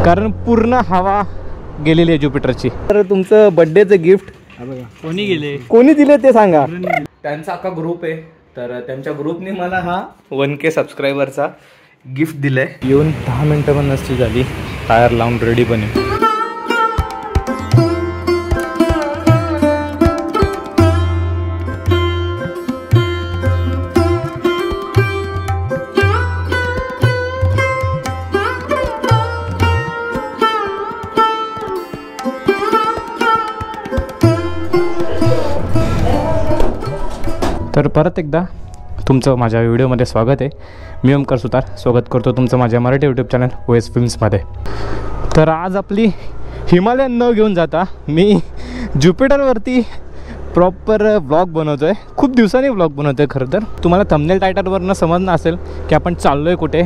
कारण पूर्ण हवा गेलेली आहे ज्युपिटरची। तर तुमचं बर्थडेचं गिफ्ट कोणी दिले ते सांगा। त्यांचा अख्खा ग्रुप आहे, तर त्यांच्या ग्रुपने मला हा 1K सबस्क्रायबरचा गिफ्ट दिलाय। येऊन 10 मिनिटं पण नसती झाली, टायर लावून रेडी पण आहे। तर परत एकदा तुमचं माझ्या व्हिडिओमध्ये स्वागत आहे। मी ओमकार सुतार स्वागत करतो तुमचं माझ्या मराठी यूट्यूब चॅनल OS फिल्म्समध्ये। तर आज आपली हिमालयन न घेऊन जाता मी ज्युपिटरवरती प्रॉपर व्लॉग बनवतो आहे। खूप दिवसांनी व्लॉग बनवतो आहे। खरं तर तुम्हाला थंबनेल टायटलवरनं समजणं असेल की आपण चाललो आहे कुठे,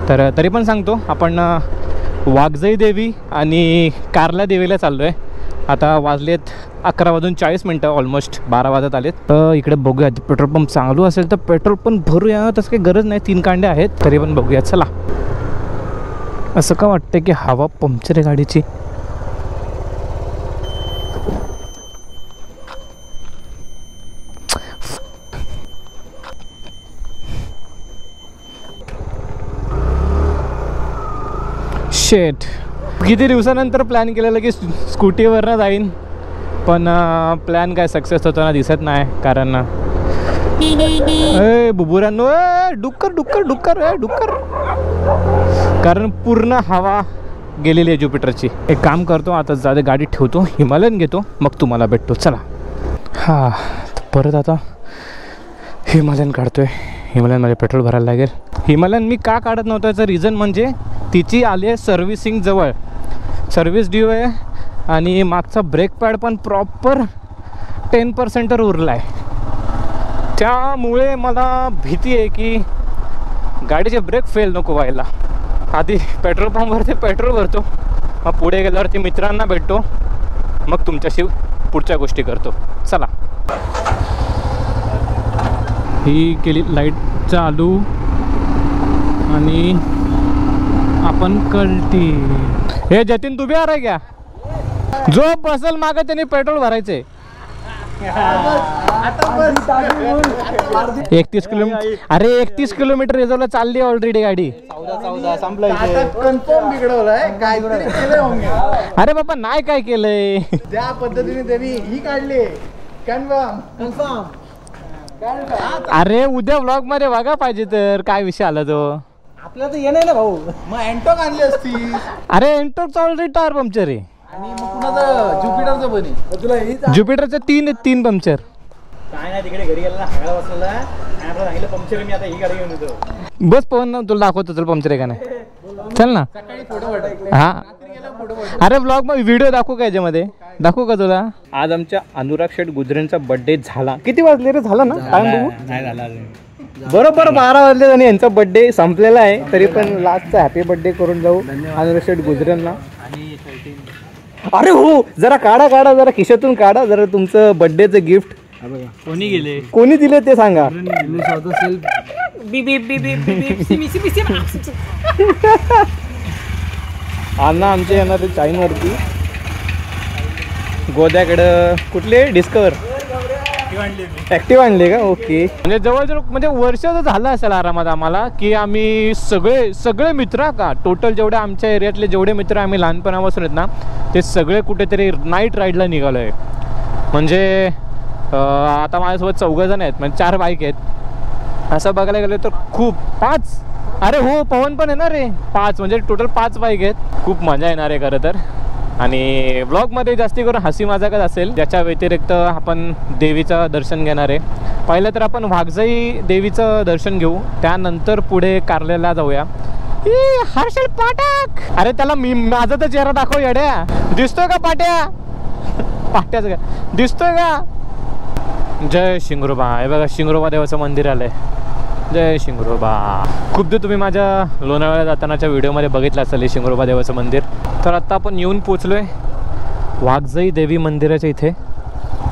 तर तरी पण सांगतो, आपण वाघजाई देवी आणि कारला देवीला चाललो आहे। आता वाजलेत 11:40, ऑलमोस्ट 12 वाजत आलेत। तर इकडे बघूया, पेट्रोल पंप चालू असेल तर पेट्रोल पण भरूया, तसं काही गरज नाही, 3 कांड्या आहेत, तरी पण बघूया चला। असं का वाटतं की हवा पंक्चर आहे गाडीची। शेट, किती दिवसानंतर प्लॅन केलेलं की स्कूटीवरनं जाईन, पण प्लॅन काय सक्सेस होताना दिसत नाही। कारण बुबुरांनो, डुक्कर डुक्कर डुक्कर डुक्कर, कारण पूर्ण हवा गेलेली आहे ज्युपिटरची। एक काम करतो, आता जाते गाडी ठेवतो, हिमालयन घेतो, मग तुम्हाला भेटतो चला। हां, परत आता हिमालयन काढतोय। हिमालयनमध्ये पेट्रोल भरायला लागेल। हिमालयन मी का काढत नव्हतं याचं रिझन म्हणजे तिची आली आहे सर्व्हिसिंग जवळ, सर्व्हिस ड्यू आहे, आणि मागचा ब्रेक पॅड पण प्रॉपर 10%वर उरला आहे। त्यामुळे मला भीती आहे की गाडीचे ब्रेक फेल नको व्हायला। आधी पेट्रोल पंपवरती पेट्रोल भरतो, मग पुढे गेल्यावरती मित्रांना भेटतो, मग तुमच्याशी पुढच्या गोष्टी करतो चला। ही केली लाईट चालू आणि आपण कल्टी। हे जतीन तू भी आ रहा है क्या? जो बसल मागे त्याने पेट्रोल भरायचे। 31 किलोमीटर, अरे 31 किलोमीटर रिझर्वला चालली ऑलरेडी गाडी। 14 संपलाय, कन्फर्म बिघडवलाय काहीतरी केलंय होंगे। अरे बाबा नाही काय केलंय, ज्या पद्धतीने त्यांनी ही काढली कन्फर्म। अरे उद्या व्लॉग मध्ये बघा पाहिजे तर काय विषय आला तो। आपल्याला तर येणार ना भाऊ, मग एंटॉक आणली असती। अरे एंटॉकचा ऑलरेडी टायर पंक्चर आहे, आणि मग कुणाचं ज्युपिटरचं पण आहे। तुला ज्युपिटरचे 3 पंक्चर काय नाही, तिकडे घरी गेला सगळा बसलेला आणि राहिलं पंक्चर। मी आता ही गाडी घेऊन येतो, बस पवन ना तुला दाखवतो, तुला पंक्चर आहे का नाही, चल ना सकाळी फोटो पाठव। हा अरे ब्लॉग मध्ये व्हिडिओ दाखवू का, याच्यामध्ये दाखवू का तुला? आज आमच्या अनुराग शेठ गुजरेंचा बर्थडे झाला। किती वाजले रे, झाला ना टाइम बघू? नाही झाला बरोबर 12 वाजले आणि यांचा बर्थडे संपलेला आहे, तरी पण लास्टचा हॅपी बर्थडे करून जाऊ अनुराग शेठ गुजरेंना। अरे हो, जरा काढा जरा खिशातून काढा जरा तुमचं बर्थडेचं गिफ्ट। कोणी दिले ते सांगा। अण्णा आमचे येणार चाईनवरती, गोद्याकडं कुठले डिस्कवर ॲक्टिव्ह आणले का? ओके, म्हणजे जवळजवळ म्हणजे वर्ष तर झालं असेल आरामात आम्हाला की आम्ही सगळे मित्र का टोटल जेवढे आमच्या एरियातले जेवढे मित्र आम्ही लहानपणापासून आहेत ना, ते सगळे कुठेतरी नाईट राईडला निघालो आहे। म्हणजे आता माझ्यासोबत 4 जण आहेत, म्हणजे 4 बाईक आहेत। असं बघायला गेलं तर खूप 5, अरे हो पवन पण येणार रे, 5 म्हणजे टोटल 5 बाईक आहेत। खूप मजा येणार आहे खरं तर, आणि ब्लॉगमध्ये जास्ती करून हसी मजाकच असेल। त्याच्या व्यतिरिक्त आपण देवीचं दर्शन घेणार आहे। पहिलं तर आपण वाघजाई देवीचं दर्शन घेऊ, त्यानंतर पुढे कारल्याला जाऊया। हर्षल पाठक, अरे त्याला मी माझा तर चेहरा दाखव येड्या, दिसतोय का पाट्या? पाट्याच का दिसतोय का? जय शिंगरोबा, हे बघा शिंगरोबा देवाचं मंदिर आलंय। जय शिंगरोबा। खूपदा तुम्ही माझ्या लोणावळ्याला जातानाच्या व्हिडिओमध्ये बघितलं असेल हे शिंगरोबा देवाचं मंदिर। तर आता आपण येऊन पोचलोय वाघजाई देवी मंदिराच्या इथे।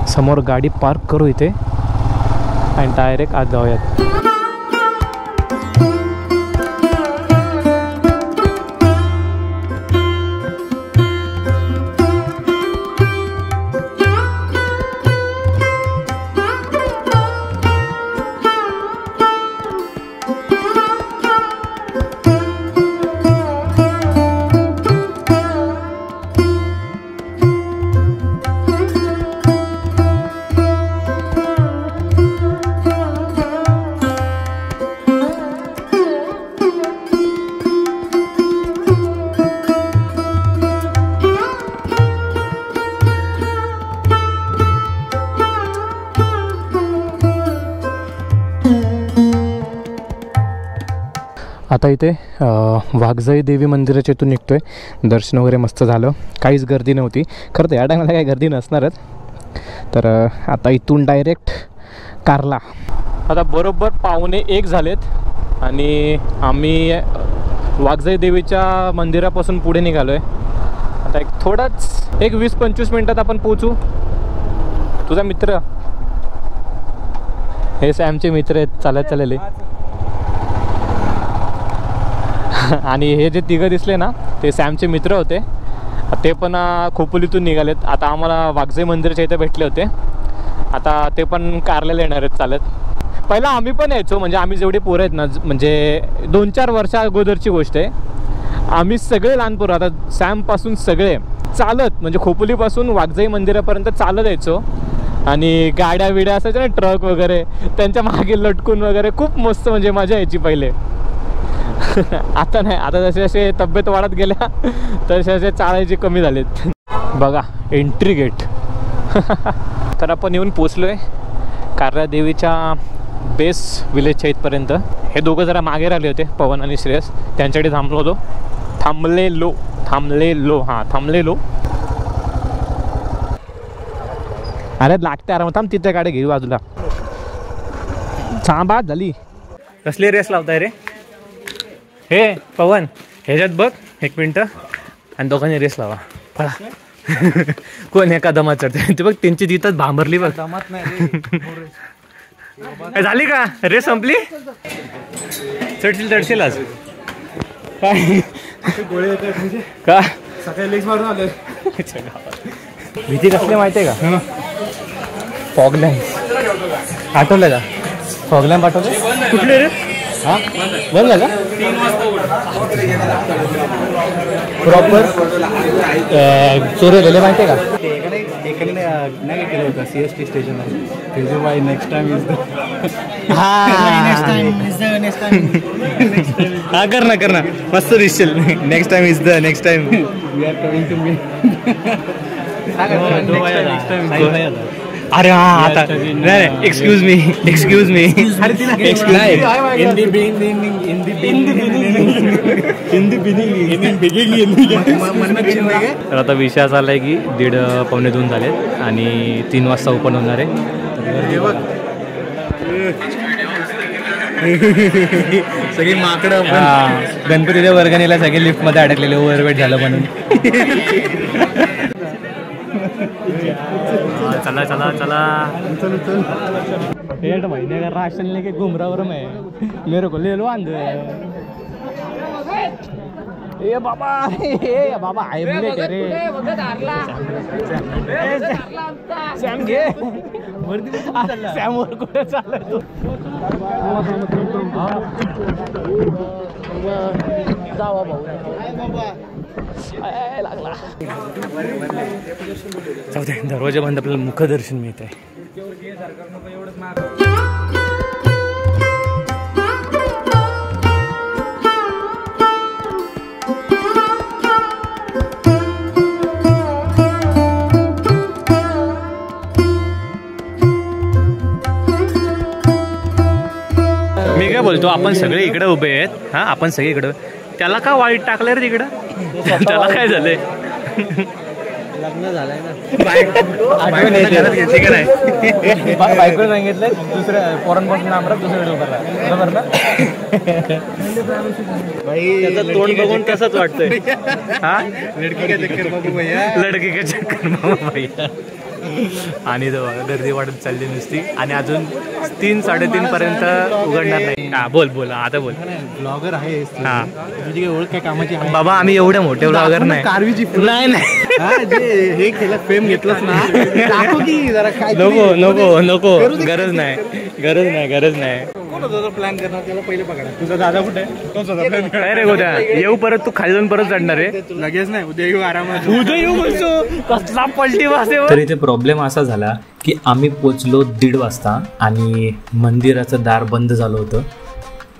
समोर गाडी पार्क करू इथे आणि डायरेक्ट आत जाऊयात। आता इथे वाघजाई देवी मंदिराच्या इथून निघतो आहे. दर्शन वगैरे मस्त झालं, काहीच गर्दी नव्हती. खरं तर या टायमाला काही गर्दी नसणारच. तर आता इथून डायरेक्ट कारला. आता बरोबर 12:45 झालेत आणि आम्ही वाघजाई देवीच्या मंदिरापासून पुढे निघालो आहे. आता एक 20-25 मिनटात आपण पोहोचू. तुझा मित्र, हे सॅमचे मित्र आहेत, चालत चाललेले. आणि हे जे तिघं दिसले ना ते सॅमचे मित्र होते. ते पण खोपोलीतून निघालेत. आता आम्हाला वाघजाई मंदिराच्या इथे भेटले होते. आता ते पण कारल्याला येणार आहेत चालत. पहिला आम्ही पण यायचो, म्हणजे आम्ही जेवढे पोरं आहेत ना, म्हणजे 2-4 वर्षा अगोदरची गोष्ट आहे. आम्ही सगळे लहान पोरं, आता सॅमपासून सगळे चालत, म्हणजे खोपोलीपासून वाघजाई मंदिरापर्यंत चालत यायचो. आणि गाड्या बिड्या असायच्या ना, ट्रक वगैरे, त्यांच्या मागे लटकून वगैरे खूप मस्त म्हणजे मजा यायची पहिले. आता नाही, आता जसे जसे तब्येत वाढत गेल्या तसे जसे चालायचे कमी झालेत. बघा एंट्री गेट. तर आपण येऊन पोचलो आहे कारला देवीच्या बेस विलेजच्या इथपर्यंत. हे दोघं जरा मागे राहिले होते, पवन आणि श्रेयस, त्यांच्याकडे थांबलो होतो. थांबलेलो. हां थांबलेलो. अरे लागते आराम, थांब तिथे गाडी घेऊ बाजूला. थांबा झाली. कसली रेस लावताय रे? हे पवन, ह्याच्यात बघ 1 मिनटं आणि दोघांनी रेस लावा. पळा. कोण एका दमात चढते ते बघ, त्यांची तिथंच भांबरली बघ. दमात नाही झाली का रेस संपली? चढशील आज काय गोळे येतात का? सकाळी लेग्स मारून आले. भीती कसली माहिती आहे का? फॉगलॅम्प आठवलं का? फॉगलॅम्प आठवलं कुठले रे? हां बंद झाला. 3 वाजता प्रॉपर चोरलेले माहिती आहे का? नाही केलं होतं CST स्टेशन आहे. नेक्स्ट टाइम इज हा कर ना मस्त दिसशील. Next time is the next time we are coming to me. अरे हा आता नाही, एक्सक्यूज मी तर आता विषय असा आलाय की 1:30-1:45 झालेत आणि 3 वाजता ओपन होणार आहे. सगळी माकडं गणपतीच्या वर्गणीला सगळे लिफ्ट मध्ये अडकलेले, ओव्हरवेट झालं म्हणून. चला डेढ़ महीने का राशन लेके घूम रहा हूँ मैं, मेरे को ले लो अंदर. ए बाबा आई मिलेट रे. सॅम घे सॅम वर कुठे चाललाय तू? जावा भाऊ लागला. दरवाजा बंद, आपल्याला मुखदर्शन मिळत आहे. मी काय बोलतो, आपण सगळे इकडे उभे आहेत. हा आपण सगळे इकडे. त्याला का वाईट टाकलंय रे तिकडं? त्याला काय झालंय? लग्न झालंय ना. बायको सांगितलंय दुसऱ्या पोरांपासून आम्हाला दुसरीकडे उभं राहा, बरोबर ना? त्याचं तोंड बघून तसंच वाटतंय. हा लडकी का चक्कर मामा भैया. आणि गर्दी वाढत चालली नुसती. आणि अजून 3-3:30 पर्यंत उघडणार नाही. हा बोल आता बोल. ब्लॉगर आहे. हा तुझी ओळख काय कामाची? बाबा आम्ही एवढे मोठे ब्लॉगर नाही. कारवीची नाही हे केलं, फेम घेतलंच ना. नको गरज नाही. प्लॅन करणार त्याला पहिले पकडा. तुझा दादा कुठे आहे? काय रे गोद्या, येऊ परत तू खाली जाऊन परत चढणार आहे? लगेच नाही, उद्या येऊ आरामात. उद्या येऊ म्हणतो, कसला पलटी वासे. तर इथे प्रॉब्लेम असा झाला की आम्ही पोचलो 1:30 वाजता आणि मंदिराचं दार बंद झालं होतं.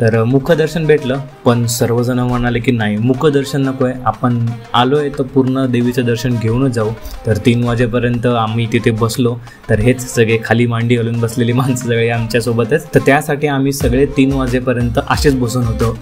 तर मुखदर्शन भेटलं, पण सर्वजण म्हणाले की नाही मुखदर्शन नको आहे, आपण आलो आहे तर पूर्ण देवीचं दर्शन घेऊनच जाऊ. तर 3 वाजेपर्यंत आम्ही तिथे बसलो. तर हेच सगळे खाली मांडी घालून बसलेली माणसं सगळे आमच्यासोबतच. तर त्यासाठी आम्ही सगळे 3 वाजेपर्यंत असेच बसून होतो.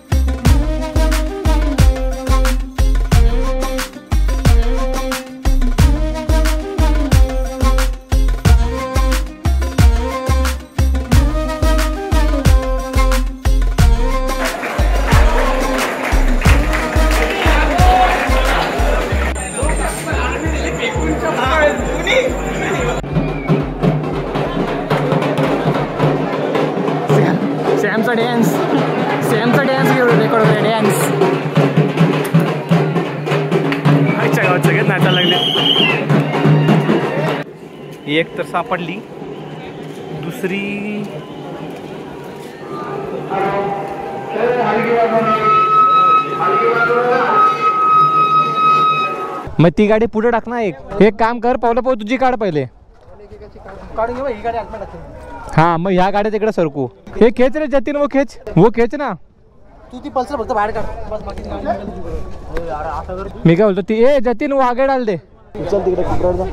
सगळेच नाचायला लागले. एक तर सापडली, दुसरी मग ती गाडी पुढे टाक ना. एक काम कर, पावलं पाहू तुझी काढ पहिले. हा मग ह्या गाड्या तिकडे सरकू. हे खेच रे जतीन, वो खेच ना. तू ती पल्सर फक्त बाहेर काढ बस. मी काय बोलतो ती ए जतीन वो आगे डाल दे. चल तिकडे कोपऱ्यावर जा.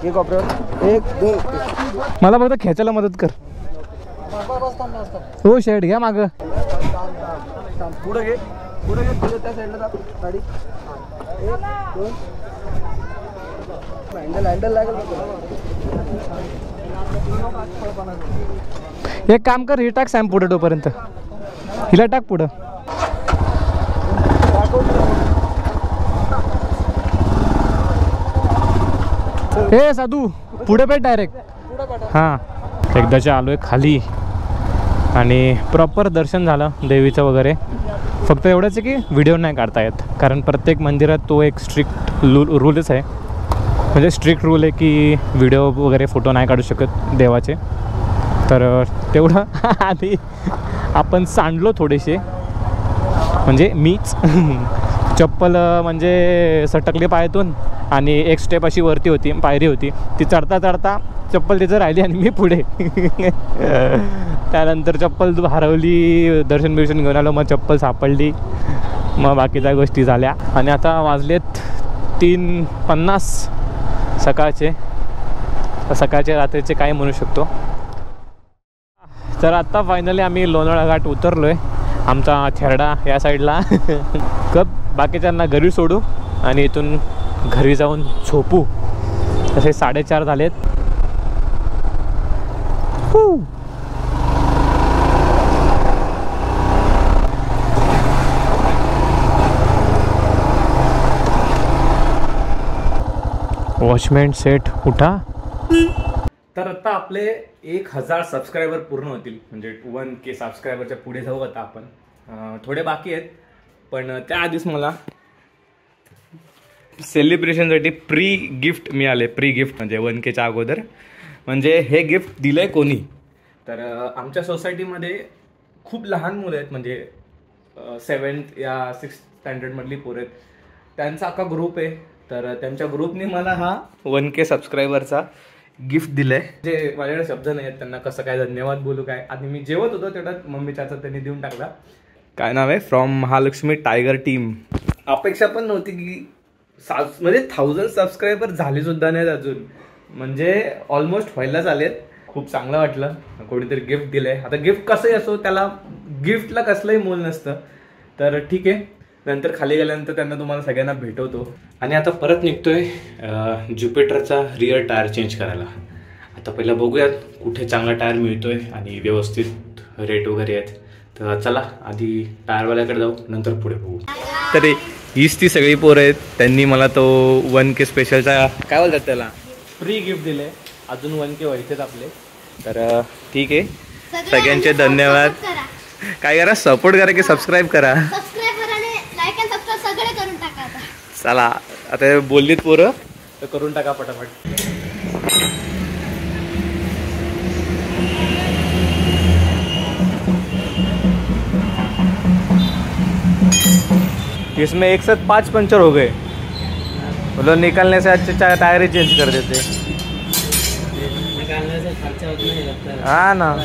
एक कोपऱ्यावर, एक दोन. मला फक्त खेचायला मदत कर. हो शेड घ्या माग. पुढे घे, पुढे घे, पुढे त्या साईडला जा गाडी. एक दोन. हँडल लागेल. एक काम कर, ही टाक सॅम पुढे तोपर्यंत. हिला टाक पुढं. हे साधू पुढे भेट डायरेक्ट. हां एकदाच्या आलोय खाली आणि प्रॉपर दर्शन झालं देवीचं वगैरे. फक्त एवढंच आहे की व्हिडिओ नाही काढता येत, कारण प्रत्येक मंदिरात तो एक स्ट्रिक्ट रूलच आहे. म्हणजे स्ट्रिक्ट रूल आहे की व्हिडिओ वगैरे फोटो नाही काढू शकत देवाचे. तर तेवढं आधी आपण सांडलो थोडेसे, म्हणजे मीच. चप्पल म्हणजे सटकली पायातून आणि एक स्टेप अशी वरती होती, पायरी होती, ती चढता चढता चप्पल तिथं राहिली आणि मी पुढे. त्यानंतर चप्पल हरवली, दर्शन बिर्शन घेऊन आलो, मग चप्पल सापडली, मग बाकीच्या गोष्टी झाल्या. आणि आता वाजलेत 3:50 सकाळचे. सकाळचे रात्रीचे काय म्हणू शकतो. तर आत्ता फायनली आम्ही लोणावळा घाट उतरलो आहे. आमचा थेरडा या साईडला. कप बाकीच्यांना घरी सोडू आणि इथून घरी जाऊन झोपू. तसे 4:30 झालेत. वॉचमॅन सेट उठा. तर आता आपले 1000 सबस्क्रायबर पूर्ण होतील, म्हणजे 1K सबस्क्रायबरच्या पुढे जाऊ आता आपण. थोडे बाकी आहेत, पण त्याआधीच मला सेलिब्रेशनसाठी प्री गिफ्ट मिळाले. प्री गिफ्ट म्हणजे 1Kच्या अगोदर. म्हणजे हे गिफ्ट दिलं आहे कोणी, तर आमच्या सोसायटीमध्ये खूप लहान मुलं आहेत, म्हणजे 7th या 6th स्टँडर्डमधली पोरं आहेत. त्यांचा अख्खा ग्रुप आहे. तर त्यांच्या ग्रुपने मला हा 1K सबस्क्रायबरचा गिफ्ट दिलं आहे. जे माझ्याकडे शब्द नाही आहेत त्यांना कसं काय धन्यवाद बोलू काय. आणि मी जेवत होतो तेवढ्यात मम्मीच्या हातात त्यांनी देऊन टाकला. काय नाव आहे, फ्रॉम महालक्ष्मी टायगर टीम. अपेक्षा पण नव्हती की म्हणजे 1000 सबस्क्रायबर झाले सुद्धा नाहीत अजून, म्हणजे ऑलमोस्ट व्हायलाच आलेत. खूप चांगलं वाटलं, कोणीतरी गिफ्ट दिलंय. आता गिफ्ट कसंही असो, त्याला गिफ्टला कसलंही मोल नसतं. तर ठीक आहे, नंतर खाली गेल्यानंतर त्यांना तुम्हाला सगळ्यांना भेटवतो. आणि आता परत निघतोय ज्युपिटरचा रिअर टायर चेंज करायला. आता पहिला बघूयात कुठे चांगला टायर मिळतोय आणि व्यवस्थित रेट वगैरे आहेत. तर चला आधी टायरवाल्याकडे जाऊ, नंतर पुढे बघू. तर हीच ती सगळी पोरं आहेत, त्यांनी मला तो 1K स्पेशलचा काय बोलतात त्याला फ्री गिफ्ट दिले. अजून 1K व्हायचेत आपले. तर ठीक आहे, सगळ्यांचे धन्यवाद. काय करा, सपोर्ट करा की सबस्क्राईब करा. चला आता बोललीत पोरं तर करून टाका पटापट. इसमें एक साथ 5 पंचर हो गए, बोलो निकालने से अच्छे टायर ही चेंज कर देते. निकालने से खर्चा उतना ही लगता है. हाँ ना.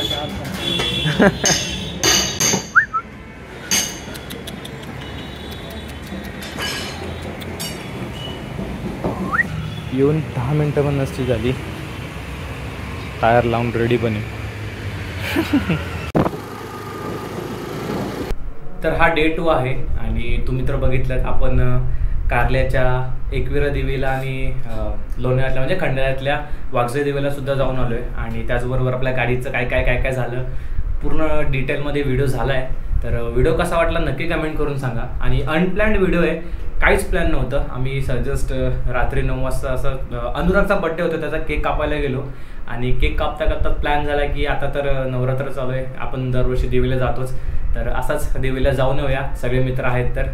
येऊन 10 मिनटं पण नसती झाली, टायर लावून रेडी पण आहे. तर हा डे 2 आहे आणि तुम्ही तर बघितलं आपण कारल्याच्या एकविरा देवीला आणि लोणावळ्यातल्या म्हणजे खंडाळ्यातल्या वाघजाई देवीला सुद्धा जाऊन आलोय. आणि त्याचबरोबर आपल्या गाडीचं काय काय झालं पूर्ण डिटेलमध्ये व्हिडिओ झाला आहे. तर व्हिडिओ कसा वाटला नक्की कमेंट करून सांगा. आणि अनप्लॅन्ड व्हिडिओ आहे, काहीच प्लॅन नव्हतं. आम्ही जस्ट रात्री 9 वाजता असं अनुरागचा बड्डे होता, त्याचा केक कापायला गेलो आणि केक कापता कापता प्लॅन झाला की आता तर नवरात्र चालू आहे, आपण दरवर्षी देवीला जातोच, तर असाच देवीला जाऊन येऊया, सगळे मित्र आहेत तर.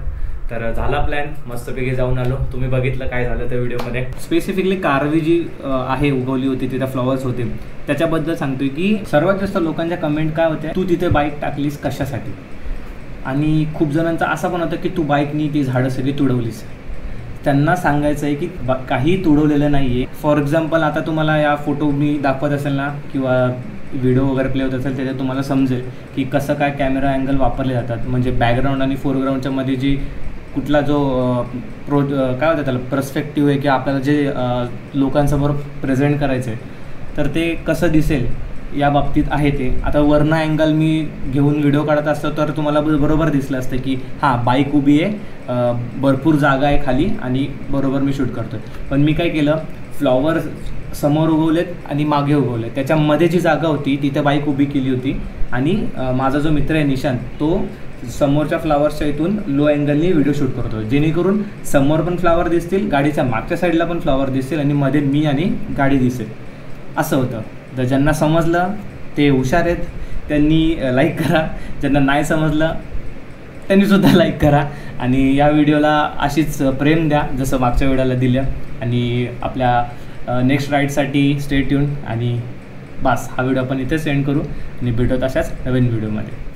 तर झाला प्लॅन, मस्तपैकी जाऊन आलो. तुम्ही बघितलं काय झालं त्या व्हिडिओमध्ये. स्पेसिफिकली कारवी जी आहे उगवली होती, तिथे फ्लॉवर्स होते, त्याच्याबद्दल सांगतोय की सर्वात जास्त लोकांच्या कमेंट काय होत्या, तू तिथे बाईक टाकलीस कशासाठी. आणि खूप जणांचा असा पण होता की तू बाईकनी ती झाडं सगळी तुडवलीस. त्यांना सांगायचं आहे की काही तुडवलेलं नाही आहे. फॉर एक्झाम्पल आता तुम्हाला या फोटो मी दाखवत असेल ना, किंवा व्हिडिओ वगैरे प्ले होत असेल, त्याच्यात तुम्हाला समजेल की कसं काय कॅमेरा अँगल वापरले जातात. म्हणजे बॅकग्राऊंड आणि फोरग्राऊंडच्या मध्ये जी कुठला जो काय होतं त्याला पर्स्पेक्टिव्ह आहे, की आपल्याला जे लोकांसमोर प्रेझेंट करायचं आहे, तर ते कसं दिसेल या बाबतीत आहे ते. आता वरनं अँगल मी घेऊन व्हिडिओ काढत असतो तर तुम्हाला बरोबर दिसलं असतं की हां बाईक उभी आहे, भरपूर जागा आहे खाली आणि बरोबर मी शूट करतो आहे. पण मी काय केलं, फ्लॉवर समोर उगवलेत आणि मागे उगवलेत, त्याच्यामध्ये जी जागा होती तिथे बाईक उभी केली होती. आणि माझा जो मित्र आहे निशांत, तो समोरच्या फ्लावर्सच्या इथून लो अँगलनी व्हिडिओ शूट करतो, जेणेकरून समोर पण फ्लावर दिसतील, गाडीच्या मागच्या साईडला पण फ्लावर दिसतील आणि मध्ये मी आणि गाडी दिसेल, असं होतं. तर ज्यांना समजलं ते हुशार आहेत, त्यांनी लाईक करा. ज्यांना नाही समजलं त्यांनीसुद्धा लाईक करा. आणि या व्हिडिओला अशीच प्रेम द्या जसं मागच्या व्हिडिओला दिलं. आणि आपल्या नेक्स्ट राईडसाठी स्टे ट्यून. आणि बस हा व्हिडिओ आपण इथेच सेंड करू आणि भेटू अशाच नवीन व्हिडिओमध्ये.